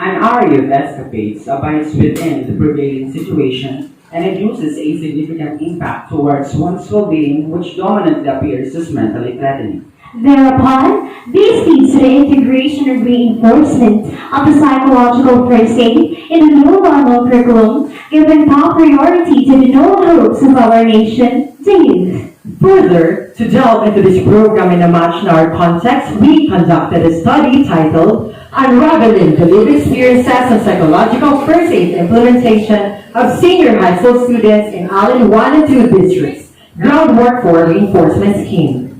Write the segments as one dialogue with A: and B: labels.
A: An area of escapades abides within the prevailing situation and induces a significant impact towards one's well-being which dominantly appears as mentally threatening.
B: Thereupon, this leads to the integration and reinforcement of the psychological first aid in the new normal curriculum, giving top priority to the known hopes of our nation, the youth.
C: Further, to delve into this program in a much narrower context, we conducted a study titled Unraveling the Lived Experiences and Psychological First Aid Implementation of Senior High School Students in Allen 1 and 2 Districts, Groundwork for Reinforcement Scheme.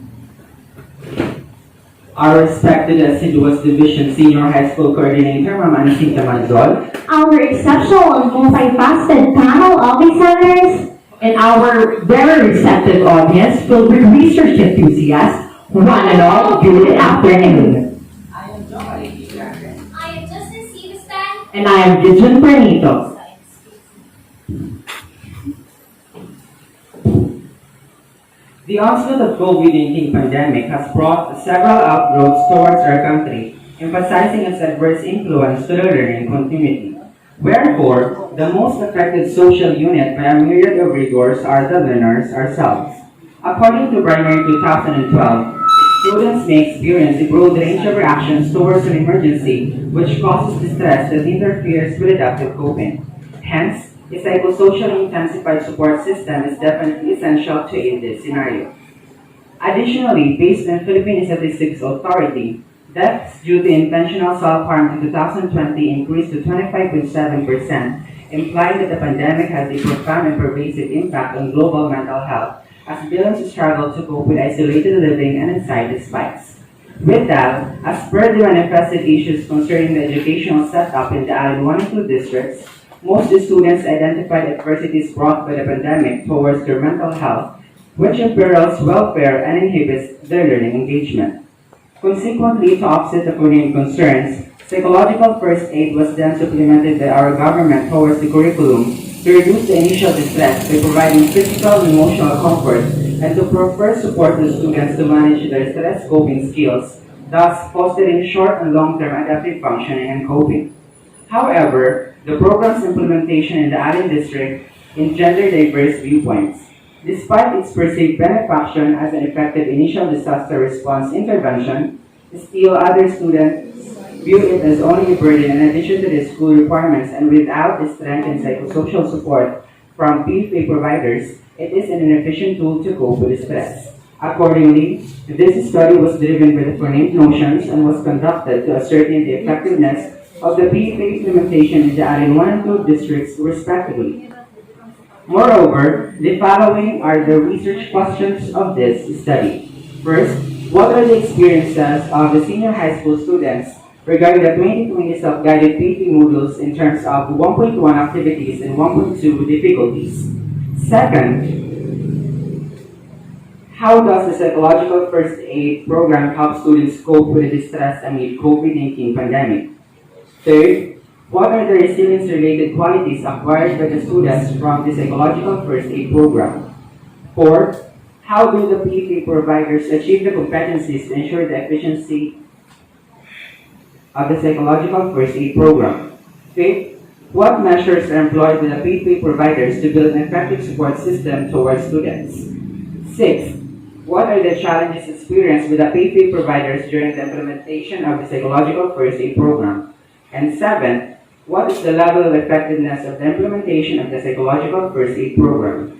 A: Our respected assiduous division senior high school coordinator, Ma'am Anasinta Manzol,
B: Our exceptional and multifaceted panel of examiners,
C: And our very receptive audience filled with research enthusiasts, one and all, good afternoon.
D: I am Justin Seabistan.
C: And I am Gideon Pernito.
A: the onslaught of COVID-19 pandemic has brought several outgrowths towards our country, emphasizing its adverse influence to the learning continuity. Wherefore, the most affected social unit by a myriad of rigors are the learners ourselves. According to Primary 2012, students may experience a broad range of reactions towards an emergency which causes distress that interferes with adaptive coping. Hence, a psychosocial intensified support system is definitely essential to aid this scenario. Additionally, based on Philippine Statistics Authority, deaths due to intentional self-harm in 2020 increased to 25.7%, implying that the pandemic has a profound and pervasive impact on global mental health as billions struggle to cope with isolated living and anxiety spikes. With that, as per the manifested issues concerning the educational setup in the Allen 1 and 2 districts, most students identified adversities brought by the pandemic towards their mental health, which imperils welfare and inhibits their learning engagement. Consequently, to offset the foregoing concerns, psychological first aid was then supplemented by our government towards the curriculum to reduce the initial distress by providing physical and emotional comfort and to prefer support to students to manage their stress coping skills, thus fostering short and long-term adaptive functioning and coping. However, the program's implementation in the Allen district engendered diverse viewpoints. Despite its perceived benefaction as an effective initial disaster response intervention, still other students view it as only a burden in addition to the school requirements, and without the strength and psychosocial support from PFA providers, it is an inefficient tool to cope with stress. Accordingly, this study was driven by the forenamed notions and was conducted to ascertain the effectiveness of the PFA implementation in the Allen 1 and 2 districts respectively. Moreover, the following are the research questions of this study. First, what are the experiences of the senior high school students regarding the 2020 self-guided PT modules in terms of 1.1 activities and 1.2 difficulties? Second, how does the psychological first aid program help students cope with the distress amid COVID-19 pandemic? Third, what are the resilience-related qualities acquired by the students from the psychological first aid program? Fourth, how do the PFA providers achieve the competencies to ensure the efficiency of the psychological first aid program? Fifth, what measures are employed by the PFA providers to build an effective support system towards students? Sixth, what are the challenges experienced with the PFA providers during the implementation of the psychological first aid program? And seventh, what is the level of effectiveness of the implementation of the psychological first aid program?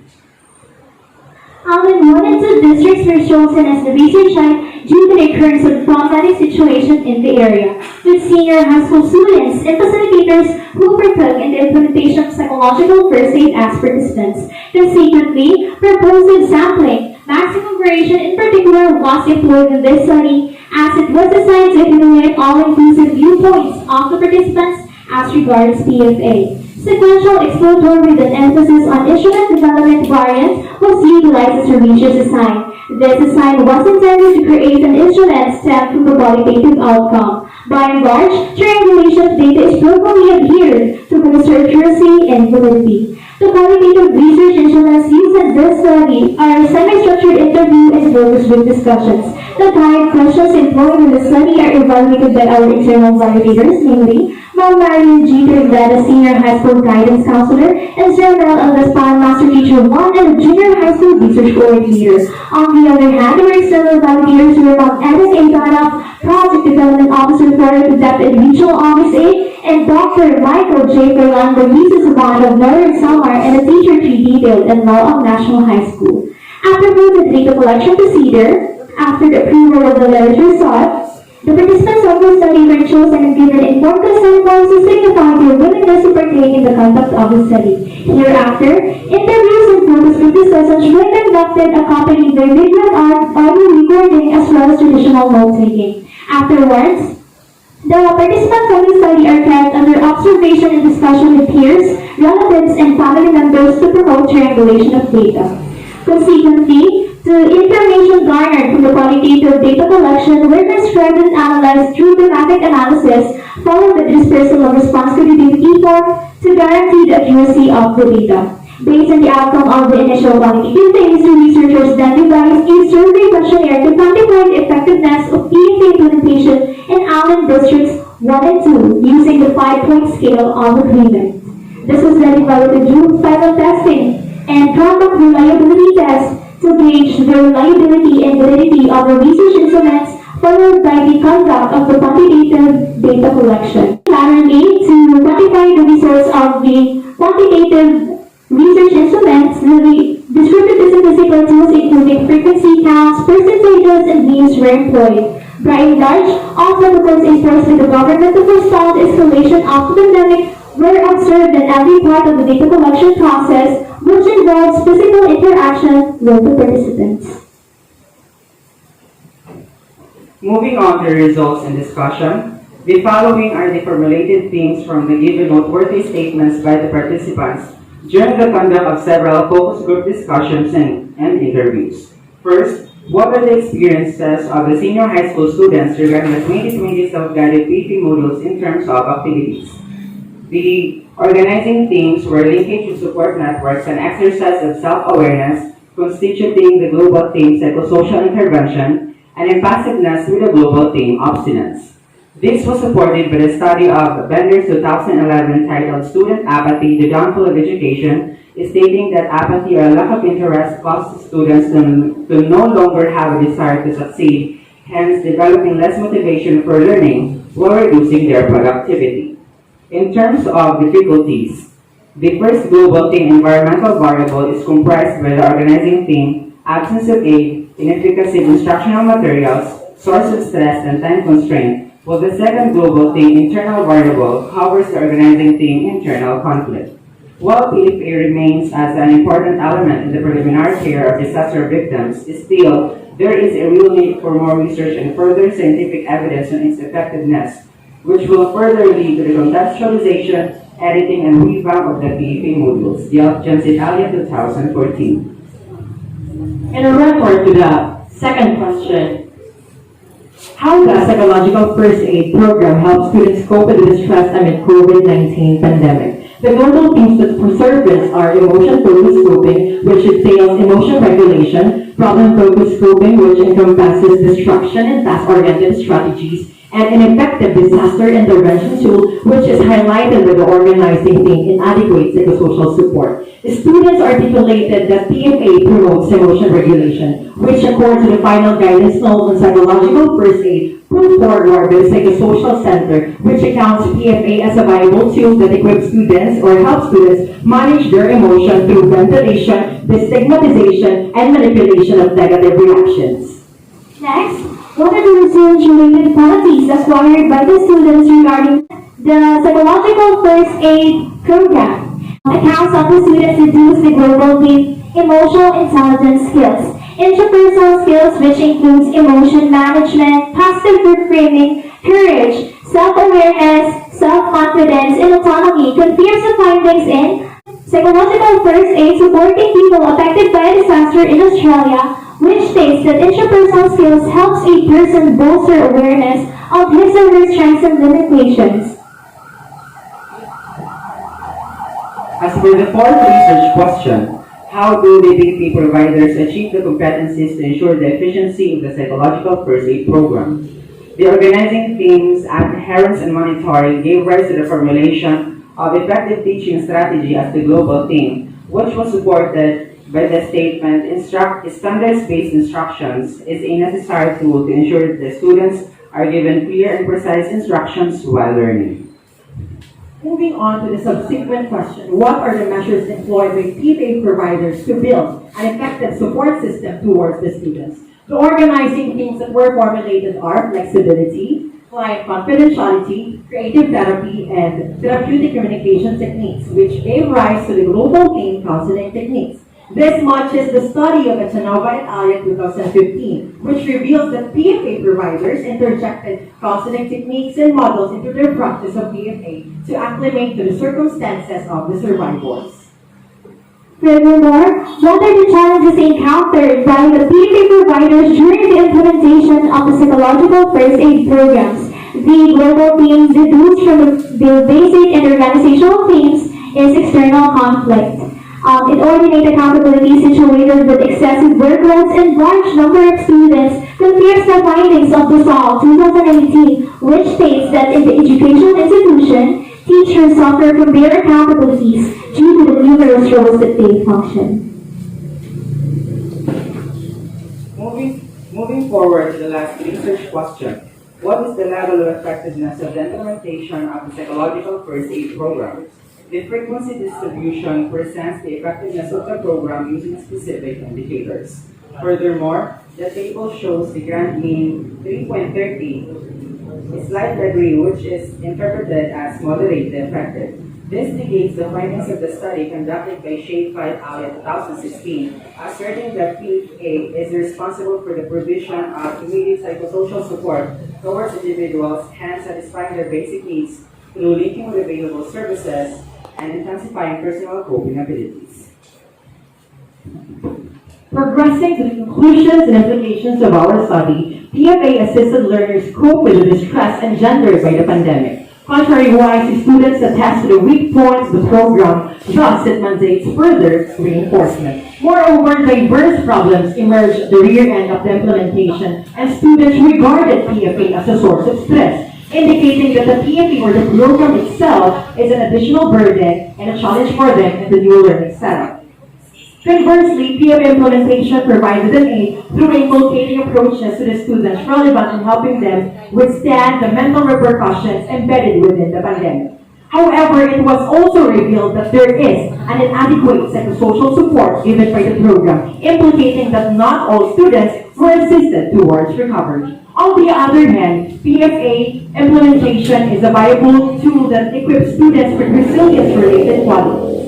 B: Allen 1 and 2 districts were chosen as the research site due to the occurrence of traumatic situation in the area, with senior high school students and facilitators who partook in the implementation of psychological first aid as participants. Consequently, proposed sampling, maximum variation in particular, was employed in this study as it was designed to accumulate all-inclusive viewpoints of the participants as regards PFA. Sequential exploratory with an emphasis on instrument development variant was utilized as a research design. This design was intended to create an instrument stem from a qualitative outcome. By and large, triangulation of data is properly adhered to research accuracy and validity. The qualitative research instruments used in this study are semi-structured interview and focus group discussions. The guide questions employed in the study are evaluated by our internal validators, namely Ma'am Marian G. Rivera, Senior High School Guidance Counselor, and Sir Mel Aldaspan, Master Teacher 1 and a Junior High School Research Coordinator. On the other hand, our external validators were Ma'am Edith A. Danoff, Project Development Officer for Depth and Regional Office A, and Dr. Michael J. Fernando Luis Sabon of Northern Samar and a Teacher 3 detailed in Law of National High School. After the data collection procedure, after the approval of the literature sought, the participants of the study were chosen and given informed consent forms to signify their willingness to partake in the conduct of the study. Hereafter, interviews and focus group discussions were conducted accompanying the video and audio recording as well as traditional note-taking. Afterwards, the participants of the study are kept under observation and discussion with peers, relatives, and family members to promote triangulation of data. Consequently, the information garnered from the qualitative data collection were transcribed and analyzed through thematic analysis, followed by the dispersal of response credibility form to guarantee the accuracy of the data. Based on the outcome of the initial qualitative phase, the researchers then devised a survey questionnaire to quantify the effectiveness of PFA implementation in Allen Districts 1 and 2 using the 5-point scale of agreement. This was then evaluated through final testing and conduct reliability tests to gauge the reliability and validity of the research instruments, followed by the conduct of the quantitative data collection. Finally, to quantify the results of the quantitative research instruments, the descriptive and statistical tools including frequency counts, percentages, and means were employed. By and large, all protocols enforced by the government to forestall the escalation of the pandemic were observed in every part of the data collection process, which involves physical interaction with the participants.
A: Moving on to results and discussion, the following are the formulated themes from the given noteworthy statements by the participants during the conduct of several focus group discussions and interviews. First, what are the experiences of the senior high school students regarding the 2020 self-guided PP modules in terms of activities? The organizing themes were linkage to support networks and exercise of self-awareness, constituting the global theme psychosocial intervention, and impassiveness with the global theme obstinance. This was supported by the study of Bender's 2011 titled Student Apathy, the Downfall of Education, stating that apathy or lack of interest causes students to no longer have a desire to succeed, hence developing less motivation for learning while reducing their productivity. In terms of difficulties, the first global theme, environmental variable, is comprised by the organizing theme, absence of aid, inefficacy of instructional materials, source of stress, and time constraint, while the second global theme, internal variable, covers the organizing theme, internal conflict. While PFA remains as an important element in the preliminary care of disaster victims, still, there is a real need for more research and further scientific evidence on its effectiveness, which will further lead to the contextualization, editing, and revamp of the PFA modules. Jens Italia 2014.
C: In a record to the second question, how does psychological first aid program help students cope with the stress amid COVID-19 pandemic? The global themes that surface are emotion-focused coping, which entails emotion regulation, problem-focused coping, which encompasses destruction and task-oriented strategies, and an effective disaster intervention tool, which is highlighted with the organizing theme, inadequate psychosocial support. The students articulated that PFA promotes emotion regulation, which according to the final guidance note on psychological first aid, put forward the psychosocial center, which accounts PFA as a viable tool that equips students or helps students manage their emotion through ventilation, destigmatization, and manipulation of negative reactions.
B: Next, what are the research-related qualities acquired by the students regarding the psychological first aid program? Accounts of the students deduce the global theme, emotional intelligence skills, interpersonal skills, which includes emotion management, positive reframing, courage, self-awareness, self-confidence, and autonomy, confirms the findings in psychological first aid supporting people affected by a disaster in Australia, which states that interpersonal skills helps a person bolster awareness of his or her strengths and limitations.
A: A As for the fourth research question, how do the PPA providers achieve the competencies to ensure the efficiency of the psychological first aid program? The organizing team's adherence and monitoring gave rise to the formulation of effective teaching strategy as the global theme, which was supported by the statement standards-based instructions is a necessary tool to ensure that the students are given clear and precise instructions while learning.
C: Moving on to the subsequent question, what are the measures employed by PPA providers to build an effective support system towards the students? The organizing themes that were formulated are flexibility, client confidentiality, creative therapy, and therapeutic communication techniques, which gave rise to the global theme counseling techniques. This matches the study of Echanova et al. In 2015, which reveals that PFA providers interjected counseling techniques and models into their practice of PFA to acclimate to the circumstances of the survivors.
B: Furthermore, what are the challenges encountered by the PPA providers during the implementation of the psychological first aid programs? The global theme deduced from the basic and organizational themes is external conflict. Inordinate accountability situated with excessive workloads and large number of students confirms the findings of the SOL 2018, which states that in the educational institution, teachers suffer from their accountabilities due to the numerous roles that they function.
A: Moving forward to the last research question, what is the level of effectiveness of the implementation of the psychological first aid program? The frequency distribution presents the effectiveness of the program using specific indicators. Furthermore, the table shows the grand mean 3.30, a slight degree which is interpreted as moderate effective. This negates the findings of the study conducted by Shade 5 out in 2016, asserting that PFA is responsible for the provision of immediate psychosocial support towards individuals, hence satisfying their basic needs through linking with available services and intensifying personal coping abilities.
C: Progressing to the conclusions and implications of our study, PFA assisted learners cope with the distress engendered by the pandemic. Contrary-wise, students attest to the weak points of the program, thus it mandates further reinforcement. Moreover, diverse problems emerged at the rear end of the implementation, and students regarded PFA as a source of stress, indicating that the PFA or the program itself is an additional burden and a challenge for them in the new learning setup. Conversely, PFA implementation provided an aid through inculcating approaches to the students relevant in helping them withstand the mental repercussions embedded within the pandemic. However, it was also revealed that there is an inadequate psychosocial support given by the program, implicating that not all students were assisted towards recovery. On the other hand, PFA implementation is a viable tool that equips students with resilience-related qualities.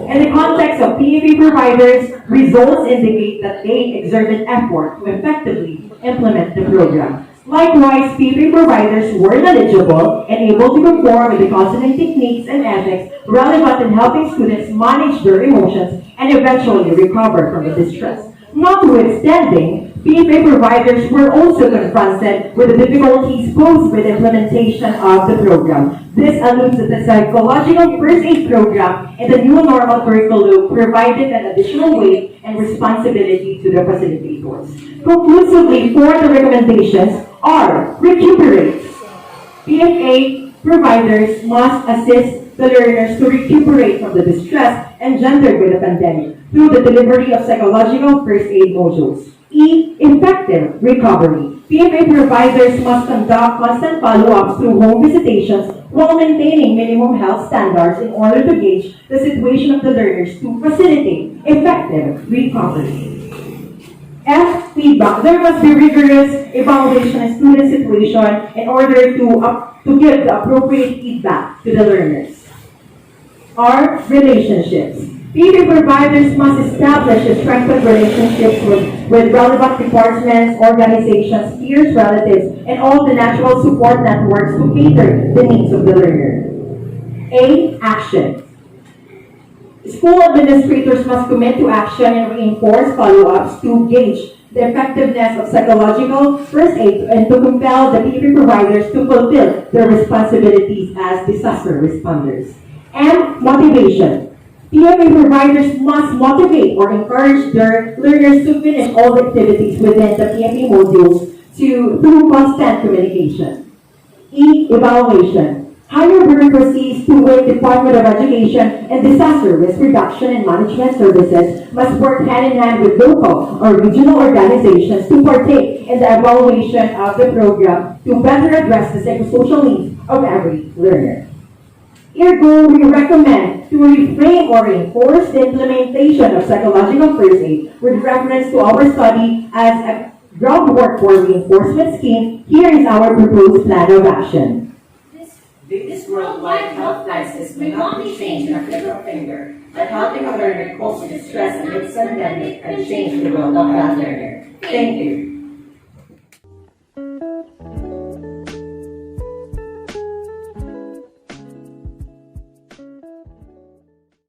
C: In the context of PFA providers, results indicate that they exerted effort to effectively implement the program. Likewise, PFA providers were knowledgeable and able to conform with the counseling techniques and ethics relevant in helping students manage their emotions and eventually recover from the distress. Notwithstanding, PFA providers were also confronted with the difficulties posed with the implementation of the program. This alludes to the psychological first aid program and the new normal curriculum provided an additional weight and responsibility to the facilitators. Conclusively, for the recommendations are recuperate. PFA providers must assist the learners to recuperate from the distress engendered by the pandemic through the delivery of psychological first aid modules. Effective recovery. PFA providers must conduct constant follow-ups through home visitations while maintaining minimum health standards in order to gauge the situation of the learners to facilitate effective recovery. Feedback. There must be rigorous evaluation of student situation in order to give the appropriate feedback to the learners. Relationships. PFA providers must establish and strengthen relationships with relevant departments, organizations, peers, relatives, and all the natural support networks to cater the needs of the learner. Action. School administrators must commit to action and reinforce follow-ups to gauge the effectiveness of psychological first aid and to compel the PFA providers to fulfill their responsibilities as disaster responders. Motivation. PMA providers must motivate or encourage their learners to finish all the activities within the PMA modules through constant communication. Evaluation. Higher bureaucracies to which Department of Education and Disaster Risk Reduction and Management Services must work hand in hand with local or regional organizations to partake in the evaluation of the program to better address the psychosocial needs of every learner. Ergo, we recommend to reframe or reinforce the implementation of psychological first aid with reference to our study as a groundwork for reinforcement scheme. Here is our proposed plan of action.
D: This worldwide health crisis may not be changed in a click of a finger, but helping a learner cope with stress amidst pandemic and change the world of that learner. Thank you.